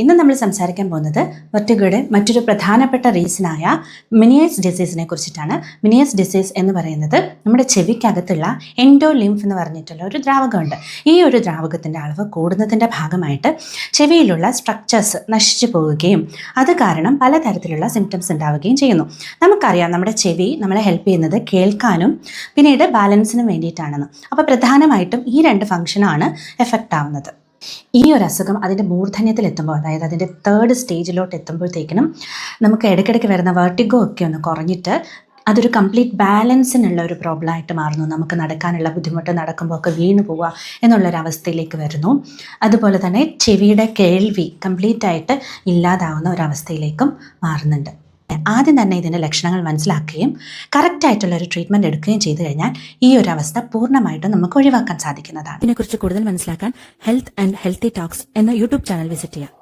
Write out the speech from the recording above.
ഇന്ന് നമ്മൾ സംസാരിക്കാൻ പോകുന്നത് വെർട്ടിഗോയുടെ മറ്റൊരു പ്രധാനപ്പെട്ട റീസണായ മിനിയേഴ്സ് ഡിസീസിനെ കുറിച്ചിട്ടാണ്. മിനിയേഴ്സ് ഡിസീസ് എന്ന് പറയുന്നത് നമ്മുടെ ചെവിക്കകത്തുള്ള എൻഡോ ലിംഫ് എന്ന് പറഞ്ഞിട്ടുള്ള ഒരു ദ്രാവകമുണ്ട്. ഈ ഒരു ദ്രാവകത്തിൻ്റെ അളവ് കൂടുന്നതിൻ്റെ ഭാഗമായിട്ട് ചെവിയിലുള്ള സ്ട്രക്ചേഴ്സ് നശിച്ചു പോവുകയും അത് കാരണം പലതരത്തിലുള്ള സിംറ്റംസ് ഉണ്ടാവുകയും ചെയ്യുന്നു. നമുക്കറിയാം നമ്മുടെ ചെവി നമ്മളെ ഹെൽപ്പ് ചെയ്യുന്നത് കേൾക്കാനും പിന്നീട് ബാലൻസിനും വേണ്ടിയിട്ടാണെന്ന്. അപ്പോൾ പ്രധാനമായിട്ടും ഈ രണ്ട് ഫംഗ്ഷനാണ് എഫക്റ്റ് ആവുന്നത്. ഈ ഒരു അസുഖം അതിൻ്റെ മൂർധന്യത്തിലെത്തുമ്പോൾ, അതായത് അതിൻ്റെ 3rd സ്റ്റേജിലോട്ട് എത്തുമ്പോഴത്തേക്കിനും നമുക്ക് ഇടയ്ക്കിടയ്ക്ക് വരുന്ന വെർട്ടിഗോ ഒക്കെ ഒന്ന് കുറഞ്ഞിട്ട് അതൊരു കംപ്ലീറ്റ് ബാലൻസിനുള്ള ഒരു പ്രോബ്ലം ആയിട്ട് മാറുന്നു. നമുക്ക് നടക്കാനുള്ള ബുദ്ധിമുട്ട്, നടക്കുമ്പോൾ ഒക്കെ വീണു പോവുക എന്നുള്ളൊരവസ്ഥയിലേക്ക് വരുന്നു. അതുപോലെ തന്നെ ചെവിയുടെ കേൾവി കംപ്ലീറ്റ് ആയിട്ട് ഇല്ലാതാവുന്ന ഒരവസ്ഥയിലേക്കും മാറുന്നുണ്ട്. ആദ്യം തന്നെ ഇതിൻ്റെ ലക്ഷണങ്ങൾ മനസ്സിലാക്കുകയും കറക്റ്റായിട്ടുള്ള ഒരു ട്രീറ്റ്മെൻറ്റ് എടുക്കുകയും ചെയ്തു കഴിഞ്ഞാൽ ഈ ഒരു അവസ്ഥ പൂർണ്ണമായിട്ടും നമുക്ക് ഒഴിവാക്കാൻ സാധിക്കുന്നതാണ്. ഇതിനെക്കുറിച്ച് കൂടുതൽ മനസ്സിലാക്കാൻ ഹെൽത്ത് ആൻഡ് ഹെൽത്തി ടോക്സ് എന്ന യൂട്യൂബ് ചാനൽ വിസിറ്റ് ചെയ്യാം.